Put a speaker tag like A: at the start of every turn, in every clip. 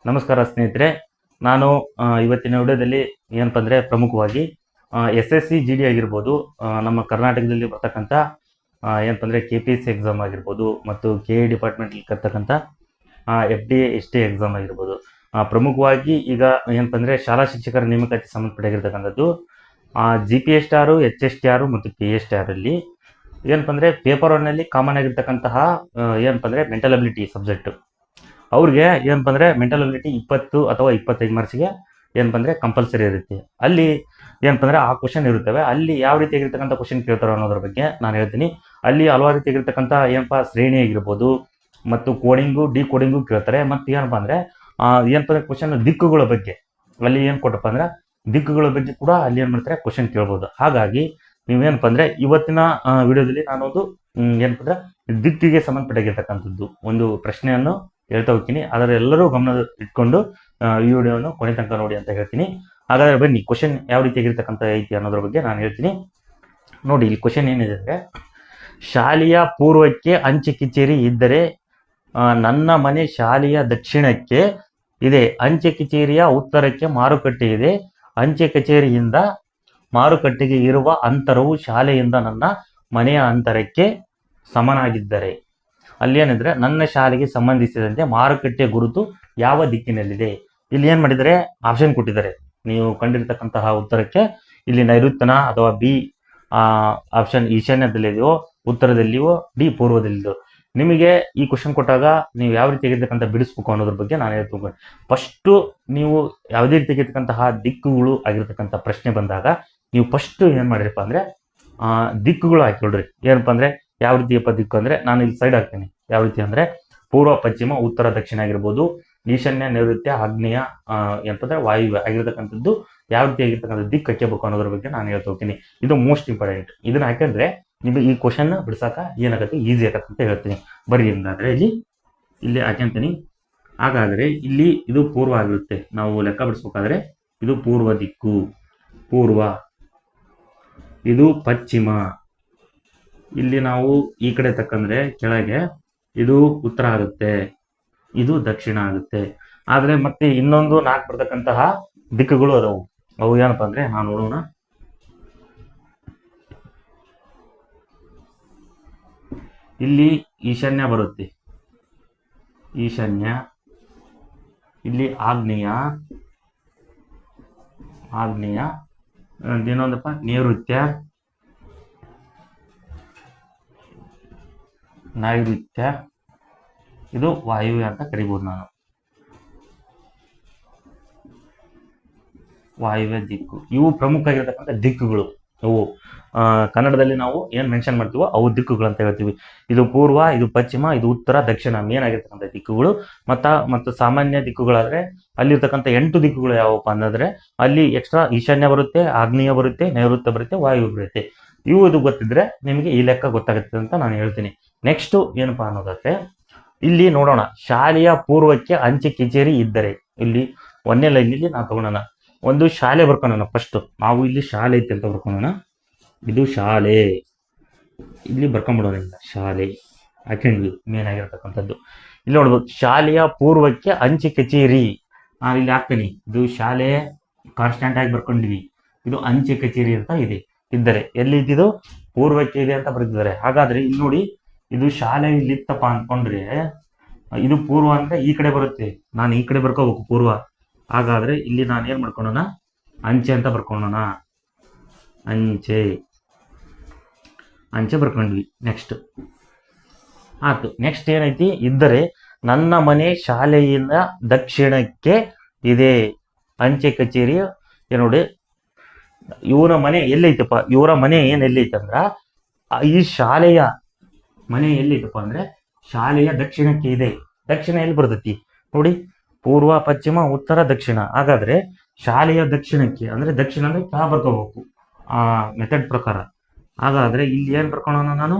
A: ನಮಸ್ಕಾರ ಸ್ನೇಹಿತರೆ. ನಾನು ಇವತ್ತಿನ ವಿಡಿಯೋದಲ್ಲಿ ಏನಪ್ಪ ಅಂದರೆ ಪ್ರಮುಖವಾಗಿ SSC GD ಆಗಿರ್ಬೋದು, ನಮ್ಮ ಕರ್ನಾಟಕದಲ್ಲಿ ಬರ್ತಕ್ಕಂಥ ಏನಪ್ಪ ಅಂದರೆ KPSC ಎಕ್ಸಾಮ್ ಆಗಿರ್ಬೋದು ಮತ್ತು KA ಡಿಪಾರ್ಟ್ಮೆಂಟಲ್ಲಿ ಕರ್ತಕ್ಕಂಥ FDA ST ಎಕ್ಸಾಮ್ ಆಗಿರ್ಬೋದು. ಪ್ರಮುಖವಾಗಿ ಈಗ ಏನಪ್ಪ ಅಂದರೆ ಶಾಲಾ ಶಿಕ್ಷಕರ ನೇಮಕಾತಿ ಸಂಬಂಧಪಟ್ಟಿರ್ತಕ್ಕಂಥದ್ದು GPSR, HSTR ಮತ್ತು PSTR ಅಲ್ಲಿ ಏನಪ್ಪ ಅಂದರೆ ಪೇಪರ್ ಒನ್ನಲ್ಲಿ ಕಾಮನ್ ಆಗಿರ್ತಕ್ಕಂತಹ ಏನಪ್ಪ ಅಂದರೆ ಮೆಂಟಲ್ ಅಬಿಲಿಟಿ ಸಬ್ಜೆಕ್ಟ್ ಅವ್ರಿಗೆ ಏನಪ್ಪ ಅಂದರೆ ಮೆಂಟಲ್ ಅಬಿಲಿಟಿ 20 ಅಥವಾ 25 ಮಾರ್ಕ್ಸಿಗೆ ಏನಪ್ಪ ಅಂದರೆ ಕಂಪಲ್ಸರಿ ಇರುತ್ತೆ. ಅಲ್ಲಿ ಏನಪ್ಪ ಅಂದರೆ ಆ ಕ್ವಶನ್ ಇರುತ್ತವೆ. ಅಲ್ಲಿ ಯಾವ ರೀತಿಯಾಗಿರ್ತಕ್ಕಂಥ ಕ್ವಶನ್ ಕೇಳ್ತಾರೋ ಅನ್ನೋದ್ರ ಬಗ್ಗೆ ನಾನು ಹೇಳ್ತೀನಿ. ಅಲ್ಲಿ ಹಲವಾರು ರೀತಿಯಾಗಿರ್ತಕ್ಕಂಥ ಏನಪ್ಪ ಶ್ರೇಣಿ ಆಗಿರ್ಬೋದು ಮತ್ತು ಕೋಡಿಂಗು ಡಿಕೋಡಿಂಗು ಕೇಳ್ತಾರೆ. ಮತ್ತು ಏನಪ್ಪ ಅಂದರೆ ಏನಪ್ಪ ಅಂದರೆ ಕ್ವಶನ್ ದಿಕ್ಕುಗಳ ಬಗ್ಗೆ ಅಲ್ಲಿ ಏನು ಕೊಟ್ಟಪ್ಪ ಅಂದ್ರೆ ದಿಕ್ಕುಗಳ ಬಗ್ಗೆ ಕೂಡ ಅಲ್ಲಿ ಏನು ಮಾಡ್ತಾರೆ ಕ್ವಶನ್ ಕೇಳ್ಬೋದು. ಹಾಗಾಗಿ ನೀವೇನಪ್ಪ ಅಂದರೆ ಇವತ್ತಿನ ವಿಡಿಯೋದಲ್ಲಿ ನಾನೊಂದು ಏನಪ್ಪ ಅಂದರೆ ದಿಕ್ಕಿಗೆ ಸಂಬಂಧಪಟ್ಟಿರ್ತಕ್ಕಂಥದ್ದು ಒಂದು ಪ್ರಶ್ನೆಯನ್ನು ಹೇಳ್ತಾ ಹೋಗ್ತೀನಿ. ಅದರ ಎಲ್ಲರೂ ಗಮನ ಇಟ್ಕೊಂಡು ಈ ವಿಡಿಯೋವನ್ನು ಕೊನೆ ತನಕ ನೋಡಿ ಅಂತ ಹೇಳ್ತೀನಿ. ಹಾಗಾದರೆ ಬನ್ನಿ ಕ್ವಶನ್ ಯಾವ ರೀತಿಯಾಗಿರ್ತಕ್ಕಂಥ ಐತಿ ಅನ್ನೋದ್ರ ಬಗ್ಗೆ ನಾನು ಹೇಳ್ತೀನಿ. ನೋಡಿ, ಇಲ್ಲಿ ಕ್ವಶನ್ ಏನಿದೆ ಅಂದರೆ, ಶಾಲೆಯ ಪೂರ್ವಕ್ಕೆ ಅಂಚೆ ಕಚೇರಿ ಇದ್ದರೆ ನನ್ನ ಮನೆ ಶಾಲೆಯ ದಕ್ಷಿಣಕ್ಕೆ ಇದೆ. ಅಂಚೆ ಕಚೇರಿಯ ಉತ್ತರಕ್ಕೆ ಮಾರುಕಟ್ಟೆ ಇದೆ. ಅಂಚೆ ಕಚೇರಿಯಿಂದ ಮಾರುಕಟ್ಟೆಗೆ ಇರುವ ಅಂತರವು ಶಾಲೆಯಿಂದ ನನ್ನ ಮನೆಯ ಅಂತರಕ್ಕೆ ಸಮನಾಗಿದ್ದರೆ ಅಲ್ಲಿ ಏನಿದ್ರೆ ನನ್ನ ಶಾಲೆಗೆ ಸಂಬಂಧಿಸಿದಂತೆ ಮಾರುಕಟ್ಟೆ ಗುರುತು ಯಾವ ದಿಕ್ಕಿನಲ್ಲಿದೆ. ಇಲ್ಲಿ ಏನು ಮಾಡಿದರೆ ಆಪ್ಷನ್ ಕೊಟ್ಟಿದ್ದಾರೆ. ನೀವು ಕಂಡಿರ್ತಕ್ಕಂತಹ ಉತ್ತರಕ್ಕೆ ಇಲ್ಲಿ ನೈಋತ್ಯನ ಅಥವಾ ಬಿ ಆಪ್ಷನ್ ಈಶಾನ್ಯದಲ್ಲಿದೆಯೋ, ಉತ್ತರದಲ್ಲಿಯೋ, ಡಿ ಪೂರ್ವದಲ್ಲಿದೆಯೋ. ನಿಮಗೆ ಈ ಕ್ವಶನ್ ಕೊಟ್ಟಾಗ ನೀವು ಯಾವ ರೀತಿಯಾಗಿರ್ತಕ್ಕಂಥ ಬಿಡಿಸ್ಬೇಕು ಅನ್ನೋದ್ರ ಬಗ್ಗೆ ನಾನು ಹೇಳ್ತೀನಿ. ಫಸ್ಟು ನೀವು ಯಾವುದೇ ರೀತಿಯಾಗಿರ್ತಕ್ಕಂತಹ ದಿಕ್ಕುಗಳು ಆಗಿರ್ತಕ್ಕಂಥ ಪ್ರಶ್ನೆ ಬಂದಾಗ ನೀವು ಫಸ್ಟು ಏನು ಮಾಡಿರಪ್ಪ ಅಂದರೆ ದಿಕ್ಕುಗಳು ಹಾಕಿಕೊಳ್ರಿ. ಏನಪ್ಪ ಅಂದರೆ ಯಾವ ರೀತಿಯಪ್ಪ ದಿಕ್ಕು ಅಂದರೆ ನಾನು ಇಲ್ಲಿ ಸೈಡ್ ಹಾಕ್ತೀನಿ. ಯಾವ ರೀತಿ ಅಂದರೆ ಪೂರ್ವ, ಪಶ್ಚಿಮ, ಉತ್ತರ, ದಕ್ಷಿಣ ಆಗಿರ್ಬೋದು, ಈಶಾನ್ಯ, ನೈಋತ್ಯ, ಆಗ್ನೇಯ ಏನಂತಂದರೆ ವಾಯುವ್ಯ ಆಗಿರ್ತಕ್ಕಂಥದ್ದು ಯಾವ ರೀತಿ ಆಗಿರ್ತಕ್ಕಂಥ ದಿಕ್ಕು ಹಾಕಬೇಕು ಅನ್ನೋದ್ರ ಬಗ್ಗೆ ನಾನು ಹೇಳ್ತಾ ಹೋಗ್ತೀನಿ. ಇದು ಮೋಸ್ಟ್ ಇಂಪಾರ್ಟೆಂಟ್. ಇದನ್ನ ಹಾಕಿದ್ರೆ ನಿಮಗೆ ಈ ಕ್ವಶನ್ ಬಿಡ್ಸಾಕ ಏನಾಗುತ್ತೆ, ಈಸಿ ಆಗತ್ತೆ ಅಂತ ಹೇಳ್ತೀನಿ. ಬರ್ರಿ ಹಂಗಾದ್ರೆ ಇಲ್ಲಿ ಹಾಕ್ಯಂತೀನಿ. ಹಾಗಾದರೆ ಇಲ್ಲಿ ಇದು ಪೂರ್ವ ಆಗಿರುತ್ತೆ. ನಾವು ಲೆಕ್ಕ ಬಿಡಿಸ್ಬೇಕಾದ್ರೆ ಇದು ಪೂರ್ವ ದಿಕ್ಕು, ಪೂರ್ವ. ಇದು ಪಶ್ಚಿಮ. ಇಲ್ಲಿ ನಾವು ಈ ಕಡೆ ತಕ್ಕಂದ್ರೆ ಕೆಳಗೆ ಇದು ಉತ್ತರ ಆಗುತ್ತೆ, ಇದು ದಕ್ಷಿಣ ಆಗುತ್ತೆ. ಆದರೆ ಮತ್ತೆ ಇನ್ನೊಂದು 4 ಬರ್ತಕ್ಕಂತಹ ದಿಕ್ಕುಗಳು ಅದಾವು. ಅವು ಏನಪ್ಪ ಅಂದ್ರೆ ನಾವು ನೋಡೋಣ. ಇಲ್ಲಿ ಈಶಾನ್ಯ ಬರುತ್ತೆ, ಈಶಾನ್ಯ. ಇಲ್ಲಿ ಆಗ್ನೇಯ, ಇನ್ನೊಂದಪ್ಪ ನೈಋತ್ಯ, ಇದು ವಾಯುವ್ಯ ಅಂತ ಕರಿಬೋದು ನಾನು. ವಾಯುವ್ಯ ದಿಕ್ಕು. ಇವು ಪ್ರಮುಖ ಆಗಿರತಕ್ಕಂಥ ದಿಕ್ಕುಗಳು. ಅವು ಕನ್ನಡದಲ್ಲಿ ನಾವು ಏನು ಮೆನ್ಷನ್ ಮಾಡ್ತೀವೋ ಅವು ದಿಕ್ಕುಗಳು ಅಂತ ಹೇಳ್ತೀವಿ. ಇದು ಪೂರ್ವ, ಇದು ಪಶ್ಚಿಮ, ಇದು ಉತ್ತರ, ದಕ್ಷಿಣ ಮೇನ್ ಆಗಿರ್ತಕ್ಕಂಥ ದಿಕ್ಕುಗಳು. ಮತ್ತು ಸಾಮಾನ್ಯ ದಿಕ್ಕುಗಳಾದರೆ ಅಲ್ಲಿರ್ತಕ್ಕಂಥ 8 ದಿಕ್ಕುಗಳು ಯಾವಪ್ಪ ಅನ್ನೋದ್ರೆ ಅಲ್ಲಿ ಎಕ್ಸ್ಟ್ರಾ ಈಶಾನ್ಯ ಬರುತ್ತೆ, ಆಗ್ನೇಯ ಬರುತ್ತೆ, ನೈಋತ್ಯ ಬರುತ್ತೆ, ವಾಯುವ್ಯ ಬರುತ್ತೆ. ಇದು ಗೊತ್ತಿದ್ರೆ ನಿಮಗೆ ಈ ಲೆಕ್ಕ ಗೊತ್ತಾಗುತ್ತೆ ಅಂತ ನಾನು ಹೇಳ್ತೀನಿ. ನೆಕ್ಸ್ಟ್ ಏನಪ್ಪಾ ಅನ್ನೋದಾದ್ರೆ ಇಲ್ಲಿ ನೋಡೋಣ. ಶಾಲೆಯ ಪೂರ್ವಕ್ಕೆ ಅಂಚೆ ಕಚೇರಿ ಇದ್ದರೆ ಇಲ್ಲಿ 1ನೇ ಲೈನಲ್ಲಿ ನಾವು ತಗೊಳ್ಳೋಣ. ಒಂದು ಶಾಲೆ ಬರ್ಕೊಳ್ಳೋಣ. ಫಸ್ಟ್ ನಾವು ಇಲ್ಲಿ ಶಾಲೆ ಐತೆ ಅಂತ ಬರ್ಕೊಳ್ಳೋಣ. ಇದು ಶಾಲೆ, ಇಲ್ಲಿ ಬರ್ಕೊಂಡ್ಬಿಡೋಣ. ಶಾಲೆ ಹಾಕೊಂಡ್ವಿ, ಮೇನ್ ಆಗಿರ್ತಕ್ಕಂಥದ್ದು. ಇಲ್ಲಿ ನೋಡ್ಬೋದು, ಶಾಲೆಯ ಪೂರ್ವಕ್ಕೆ ಅಂಚೆ ಕಚೇರಿ. ನಾನು ಇಲ್ಲಿ ಹಾಕ್ತೀನಿ. ಇದು ಶಾಲೆ ಕಾನ್ಸ್ಟೆಂಟ್ ಆಗಿ ಬರ್ಕೊಂಡ್ವಿ. ಇದು ಅಂಚೆ ಕಚೇರಿ ಅಂತ ಇದೆ. ಇದ್ದರೆ ಎಲ್ಲಿ ಇದ್ದಿದ್ದು ಪೂರ್ವಕ್ಕೆ ಇದೆ ಅಂತ ಬರೆದಿದ್ದಾರೆ. ಹಾಗಾದ್ರೆ ಇಲ್ಲಿ ನೋಡಿ, ಇದು ಶಾಲೆ ಇಲ್ಲಿತ್ತಪ್ಪ ಅಂದ್ಕೊಂಡ್ರೆ ಇದು ಪೂರ್ವ ಅಂದ್ರೆ ಈ ಕಡೆ ಬರುತ್ತೆ. ನಾನು ಈ ಕಡೆ ಬರ್ಕೋಬೇಕು ಪೂರ್ವ. ಹಾಗಾದ್ರೆ ಇಲ್ಲಿ ನಾನು ಏನ್ ಮಾಡ್ಕೊಳ್ಳೋಣ, ಅಂಚೆ ಅಂತ ಬರ್ಕೊಳ್ಳೋಣ. ಅಂಚೆ ಬರ್ಕೊಂಡ್ವಿ. ನೆಕ್ಸ್ಟ್ ಆಯ್ತು. ನೆಕ್ಸ್ಟ್ ಏನೈತಿ, ಇದ್ದರೆ ನನ್ನ ಮನೆ ಶಾಲೆಯಿಂದ ದಕ್ಷಿಣಕ್ಕೆ ಇದೆ. ಅಂಚೆ ಕಚೇರಿ ನೋಡಿ, ಇವರ ಮನೆ ಎಲ್ಲೈತಪ್ಪ, ಇವರ ಮನೆ ಏನ್ ಎಲ್ಲೈತೆ ಅಂದ್ರ ಈ ಶಾಲೆಯ ಮನೆ ಎಲ್ಲೈತಪ್ಪ ಅಂದ್ರೆ ಶಾಲೆಯ ದಕ್ಷಿಣಕ್ಕೆ ಇದೆ. ದಕ್ಷಿಣ ಎಲ್ಲಿ ಬರ್ತೈತಿ ನೋಡಿ, ಪೂರ್ವ, ಪಶ್ಚಿಮ, ಉತ್ತರ, ದಕ್ಷಿಣ. ಹಾಗಾದ್ರೆ ಶಾಲೆಯ ದಕ್ಷಿಣಕ್ಕೆ ಅಂದ್ರೆ ದಕ್ಷಿಣ ಅಂದ್ರೆ ಕೆಳ ಬರ್ಕೋಬೇಕು ಆ ಮೆಥಡ್ ಪ್ರಕಾರ. ಹಾಗಾದ್ರೆ ಇಲ್ಲಿ ಏನ್ ಬರ್ಕೊಳ್ಳೋಣ, ನಾನು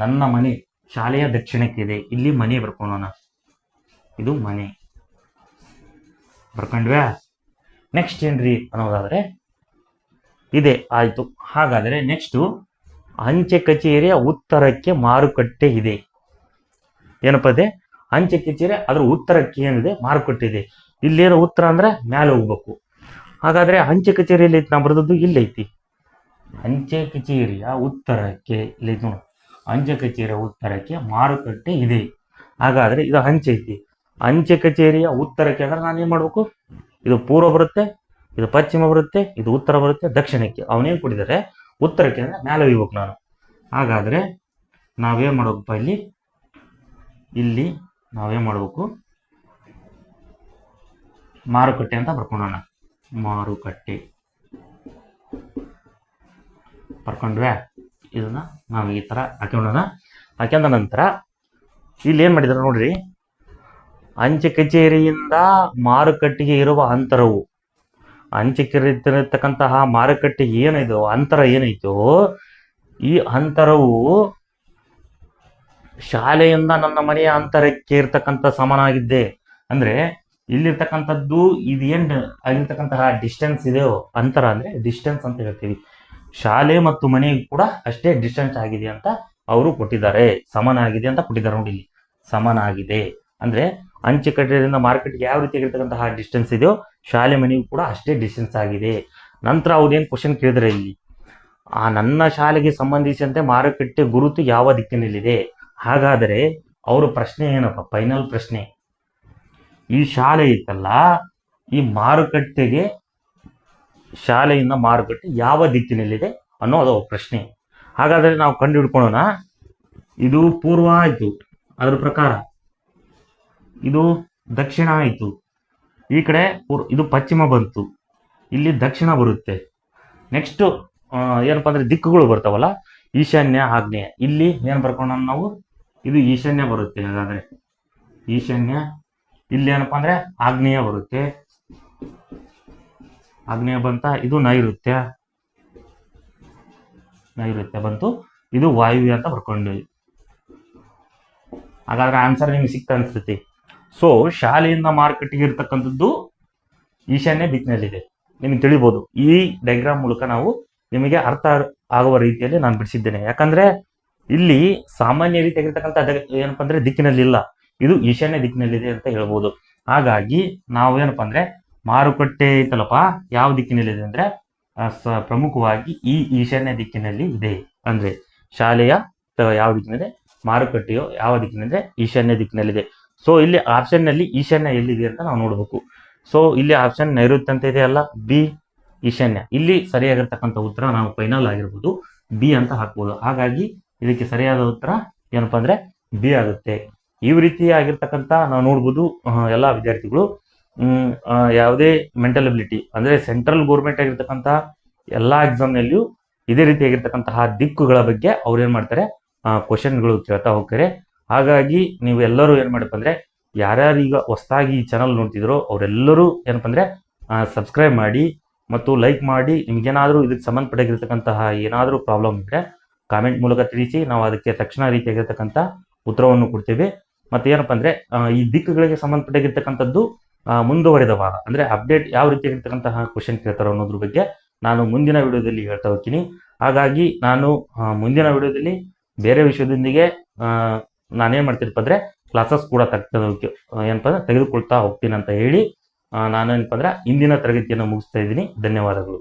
A: ನನ್ನ ಮನೆ ಶಾಲೆಯ ದಕ್ಷಿಣಕ್ಕೆ ಇದೆ. ಇಲ್ಲಿ ಮನೆ ಬರ್ಕೊಳ್ಳೋಣ. ಇದು ಮನೆ ಬರ್ಕೊಂಡ್ವ್ಯಾ. ನೆಕ್ಸ್ಟ್ ಏನ್ರಿ ಅನ್ನೋದಾದ್ರೆ ಇದೆ. ಆಯ್ತು. ಹಾಗಾದ್ರೆ ನೆಕ್ಸ್ಟ್ ಅಂಚೆ ಕಚೇರಿಯ ಉತ್ತರಕ್ಕೆ ಮಾರುಕಟ್ಟೆ ಇದೆ. ಏನಪ್ಪ ಇದೆ, ಅಂಚೆ ಕಚೇರಿ ಅದ್ರ ಉತ್ತರಕ್ಕೆ ಏನಿದೆ ಮಾರುಕಟ್ಟೆ ಇದೆ. ಇಲ್ಲೇನು ಉತ್ತರ ಅಂದ್ರೆ ಮ್ಯಾಲೆ ಹೋಗ್ಬೇಕು. ಹಾಗಾದ್ರೆ ಅಂಚೆ ಕಚೇರಿಯಲ್ಲಿ ಐತಿ ನಾ ಬರೆದದ್ದು ಇಲ್ಲೈತಿ. ಅಂಚೆ ಕಚೇರಿಯ ಉತ್ತರಕ್ಕೆ ಇಲ್ಲಿ ನೋಡಿ, ಅಂಚೆ ಕಚೇರಿಯ ಉತ್ತರಕ್ಕೆ ಮಾರುಕಟ್ಟೆ ಇದೆ. ಹಾಗಾದ್ರೆ ಇದು ಅಂಚೆ ಐತಿ. ಅಂಚೆ ಕಚೇರಿಯ ಉತ್ತರಕ್ಕೆ ಅಂದ್ರೆ ನಾನು ಏನ್ ಮಾಡ್ಬೇಕು, ಇದು ಪೂರ್ವ ಬರುತ್ತೆ, ಇದು ಪಶ್ಚಿಮ ಬರುತ್ತೆ, ಇದು ಉತ್ತರ ಬರುತ್ತೆ, ದಕ್ಷಿಣಕ್ಕೆ. ಅವನೇನ್ ಕೊಟ್ಟಿದ್ದಾರೆ ಉತ್ತರಕ್ಕೆ ಅಂದ್ರೆ ಮ್ಯಾಲೆ ಒಯ್ಬೇಕು ನಾನು. ಹಾಗಾದ್ರೆ ನಾವೇನ್ ಮಾಡ್ಬೇಕಪ್ಪ, ಇಲ್ಲಿ ನಾವೇನ್ ಮಾಡ್ಬೇಕು, ಮಾರುಕಟ್ಟೆ ಅಂತ ಬರ್ಕೊಂಡೋಣ. ಮಾರುಕಟ್ಟೆ ಬರ್ಕೊಂಡ್ರೆ ಇದನ್ನ ನಾವು ಈ ತರ ಹಾಕೊಂಡೋಣ. ಹಾಕೊಂಡ ನಂತರ ಇಲ್ಲಿ ಏನ್ ಮಾಡಿದಾರೆ ನೋಡ್ರಿ, ಅಂಚೆ ಕಚೇರಿಯಿಂದ ಮಾರುಕಟ್ಟೆಗೆ ಇರುವ ಅಂತರವು, ಅಂಚೆ ಕಚೇರಿರ್ತಕ್ಕಂತಹ ಮಾರುಕಟ್ಟೆ ಏನಿದೋ ಅಂತರ ಏನೈತೋ, ಈ ಅಂತರವು ಶಾಲೆಯಿಂದ ನನ್ನ ಮನೆಯ ಅಂತರಕ್ಕೆ ಇರ್ತಕ್ಕಂಥ ಸಮನಾಗಿದ್ದೆ. ಅಂದ್ರೆ ಇಲ್ಲಿರ್ತಕ್ಕಂಥದ್ದು ಇದು ಏನ್ ಆಗಿರ್ತಕ್ಕಂತಹ ಡಿಸ್ಟೆನ್ಸ್ ಇದೆಯೋ, ಅಂತರ ಅಂದ್ರೆ ಡಿಸ್ಟೆನ್ಸ್ ಅಂತ ಹೇಳ್ತೀವಿ. ಶಾಲೆ ಮತ್ತು ಮನೆಗೂ ಕೂಡ ಅಷ್ಟೇ ಡಿಸ್ಟೆನ್ಸ್ ಆಗಿದೆ ಅಂತ ಅವರು ಕೊಟ್ಟಿದ್ದಾರೆ. ಸಮನಾಗಿದೆ ಅಂತ ಕೊಟ್ಟಿದ್ದಾರೆ ನೋಡಿ, ಇಲ್ಲಿ ಸಮನಾಗಿದೆ ಅಂದ್ರೆ ಅಂಚೆ ಕಚೇರಿಯಿಂದ ಮಾರ್ಕೆಟ್ಗೆ ಯಾವ ರೀತಿಯಾಗಿರ್ತಕ್ಕಂತಹ ಡಿಸ್ಟೆನ್ಸ್ ಇದೆಯೋ ಶಾಲೆ ಮನೆಗೂ ಕೂಡ ಅಷ್ಟೇ ಡಿಸ್ಟೆನ್ಸ್ ಆಗಿದೆ. ನಂತರ ಅವ್ರೇನು ಕ್ವಶನ್ ಕೇಳಿದ್ರೆ ಇಲ್ಲಿ, ಆ ನನ್ನ ಶಾಲೆಗೆ ಸಂಬಂಧಿಸಿದಂತೆ ಮಾರುಕಟ್ಟೆ ಗುರುತು ಯಾವ ದಿಕ್ಕಿನಲ್ಲಿದೆ. ಹಾಗಾದರೆ ಅವರ ಪ್ರಶ್ನೆ ಏನಪ್ಪ, ಫೈನಲ್ ಪ್ರಶ್ನೆ, ಈ ಶಾಲೆ ಇತ್ತಲ್ಲ, ಈ ಮಾರುಕಟ್ಟೆಗೆ, ಶಾಲೆಯಿಂದ ಮಾರುಕಟ್ಟೆ ಯಾವ ದಿಕ್ಕಿನಲ್ಲಿದೆ ಅನ್ನೋದು ಪ್ರಶ್ನೆ. ಹಾಗಾದ್ರೆ ನಾವು ಕಂಡು ಹಿಡ್ಕೊಳ್ಳೋಣ. ಇದು ಪೂರ್ವ ಆಯ್ತು, ಅದ್ರ ಪ್ರಕಾರ ಇದು ದಕ್ಷಿಣ ಆಯ್ತು, ಈ ಕಡೆ ಇದು ಪಶ್ಚಿಮ ಬಂತು, ಇಲ್ಲಿ ದಕ್ಷಿಣ ಬರುತ್ತೆ. ನೆಕ್ಸ್ಟ್ ಏನಪ್ಪಾ ಅಂದ್ರೆ ದಿಕ್ಕುಗಳು ಬರ್ತಾವಲ್ಲ, ಈಶಾನ್ಯ ಆಗ್ನೇಯ. ಇಲ್ಲಿ ಏನ್ ಬರ್ಕೊಂಡ ನಾವು, ಇದು ಈಶಾನ್ಯ ಬರುತ್ತೆ. ಹಾಗಾದ್ರೆ ಈಶಾನ್ಯ, ಇಲ್ಲಿ ಏನಪ್ಪಾ ಅಂದ್ರೆ ಆಗ್ನೇಯ ಬರುತ್ತೆ. ಆಗ್ನೇಯ ಬಂತ, ಇದು ನೈಋತ್ಯ, ನೈಋತ್ಯ ಬಂತು, ಇದು ವಾಯುವ್ಯ ಅಂತ ಬರ್ಕೊಂಡ್ವಿ. ಹಾಗಾದ್ರೆ ಆನ್ಸರ್ ನಿಮ್ಗೆ ಸಿಕ್ತ ಅನ್ಸ್ತೈತಿ. ಸೊ ಶಾಲೆಯಿಂದ ಮಾರುಕಟ್ಟೆಗೆ ಇರ್ತಕ್ಕಂಥದ್ದು ಈಶಾನ್ಯ ದಿಕ್ಕಿನಲ್ಲಿದೆ. ನಿಮ್ಗೆ ತಿಳಿಬಹುದು, ಈ ಡೈಗ್ರಾಮ್ ಮೂಲಕ ನಾವು ನಿಮಗೆ ಅರ್ಥ ಆಗುವ ರೀತಿಯಲ್ಲಿ ನಾನು ಬಿಡಿಸಿದ್ದೇನೆ. ಯಾಕಂದ್ರೆ ಇಲ್ಲಿ ಸಾಮಾನ್ಯ ರೀತಿಯಾಗಿರ್ತಕ್ಕಂಥ ಏನಪ್ಪಾ ಅಂದ್ರೆ ದಿಕ್ಕಿನಲ್ಲಿ ಇಲ್ಲ, ಇದು ಈಶಾನ್ಯ ದಿಕ್ಕಿನಲ್ಲಿದೆ ಅಂತ ಹೇಳ್ಬೋದು. ಹಾಗಾಗಿ ನಾವು ಏನಪ್ಪಾ ಅಂದ್ರೆ ಮಾರುಕಟ್ಟೆ ಐತಲ್ಲಪ್ಪ ಯಾವ ದಿಕ್ಕಿನಲ್ಲಿದೆ ಅಂದ್ರೆ ಪ್ರಮುಖವಾಗಿ ಈ ಈಶಾನ್ಯ ದಿಕ್ಕಿನಲ್ಲಿ ಇದೆ. ಅಂದ್ರೆ ಶಾಲೆಯ ಯಾವ ದಿಕ್ಕಿನಲ್ಲಿದೆ, ಮಾರುಕಟ್ಟೆಯು ಯಾವ ದಿಕ್ಕಿನಲ್ಲಿದೆ, ಈಶಾನ್ಯ ದಿಕ್ಕಿನಲ್ಲಿದೆ. ಸೊ ಇಲ್ಲಿ ಆಪ್ಷನ್ ನಲ್ಲಿ ಈಶಾನ್ಯ ಎಲ್ಲಿದೆ ಅಂತ ನಾವು ನೋಡ್ಬೇಕು. ಸೊ ಇಲ್ಲಿ ಆಪ್ಷನ್ ನೈಋತ್ಯ ಅಂತ ಇದೆ ಅಲ್ಲ, ಬಿ ಈಶಾನ್ಯ. ಇಲ್ಲಿ ಸರಿಯಾಗಿರ್ತಕ್ಕಂಥ ಉತ್ತರ ನಾವು ಫೈನಲ್ ಆಗಿರ್ಬೋದು ಬಿ ಅಂತ ಹಾಕ್ಬೋದು. ಹಾಗಾಗಿ ಇದಕ್ಕೆ ಸರಿಯಾದ ಉತ್ತರ ಏನಪ್ಪಾ ಅಂದ್ರೆ ಬಿ ಆಗುತ್ತೆ. ಈ ರೀತಿ ಆಗಿರ್ತಕ್ಕಂಥ ನಾವು ನೋಡ್ಬೋದು ಎಲ್ಲಾ ವಿದ್ಯಾರ್ಥಿಗಳು ಯಾವುದೇ ಮೆಂಟಲ್ ಎಬಿಲಿಟಿ ಅಂದ್ರೆ ಸೆಂಟ್ರಲ್ ಗೌರ್ಮೆಂಟ್ ಆಗಿರ್ತಕ್ಕಂಥ ಎಲ್ಲಾ ಎಕ್ಸಾಮ್ ನಲ್ಲಿಯೂ ಇದೇ ರೀತಿಯಾಗಿರ್ತಕ್ಕಂತಹ ದಿಕ್ಕುಗಳ ಬಗ್ಗೆ ಅವ್ರು ಏನ್ ಮಾಡ್ತಾರೆ, ಕ್ವಶನ್ಗಳು ಕೇಳ್ತಾ ಹೋಗ್ತಾರೆ. ಹಾಗಾಗಿ ನೀವು ಎಲ್ಲರೂ ಏನ್ ಮಾಡಪ್ಪ ಅಂದ್ರೆ, ಯಾರ್ಯಾರು ಈಗ ಹೊಸದಾಗಿ ಈ ಚಾನಲ್ ನೋಡ್ತಿದ್ರೋ ಅವರೆಲ್ಲರೂ ಏನಪ್ಪ ಅಂದ್ರೆ ಸಬ್ಸ್ಕ್ರೈಬ್ ಮಾಡಿ ಮತ್ತು ಲೈಕ್ ಮಾಡಿ. ನಿಮ್ಗೇನಾದ್ರೂ ಇದಕ್ಕೆ ಸಂಬಂಧಪಟ್ಟಿರ್ತಕ್ಕಂತಹ ಏನಾದರೂ ಪ್ರಾಬ್ಲಮ್ ಇದ್ರೆ ಕಾಮೆಂಟ್ ಮೂಲಕ ತಿಳಿಸಿ, ನಾವು ಅದಕ್ಕೆ ತಕ್ಷಣ ರೀತಿಯಾಗಿರ್ತಕ್ಕಂಥ ಉತ್ತರವನ್ನು ಕೊಡ್ತೇವೆ. ಮತ್ತೆ ಏನಪ್ಪಾ ಅಂದ್ರೆ ಈ ದಿಕ್ಕುಗಳಿಗೆ ಸಂಬಂಧಪಟ್ಟಿರ್ತಕ್ಕಂಥದ್ದು ಮುಂದುವರೆದ ಭಾಗ ಅಂದ್ರೆ ಅಪ್ಡೇಟ್ ಯಾವ ರೀತಿಯಾಗಿರ್ತಕ್ಕಂತಹ ಕ್ವಶನ್ ಕೇಳ್ತಾರೋ ಅನ್ನೋದ್ರ ಬಗ್ಗೆ ನಾನು ಮುಂದಿನ ವಿಡಿಯೋದಲ್ಲಿ ಹೇಳ್ತಾ ಹೋಗ್ತೀನಿ. ಹಾಗಾಗಿ ನಾನು ಮುಂದಿನ ವಿಡಿಯೋದಲ್ಲಿ ಬೇರೆ ವಿಷಯದೊಂದಿಗೆ ನಾನೇನ್ ಮಾಡ್ತೀನಪ್ಪ ಅಂದ್ರೆ ಕ್ಲಾಸಸ್ ಕೂಡ ಏನಪ್ಪ ತೆಗೆದುಕೊಳ್ತಾ ಹೋಗ್ತೀನಿ ಅಂತ ಹೇಳಿ ನಾನೇನಪ್ಪ ಅಂದ್ರೆ ಇಂದಿನ ತರಗತಿಯನ್ನು ಮುಗಿಸ್ತಾ ಇದ್ದೀನಿ. ಧನ್ಯವಾದಗಳು.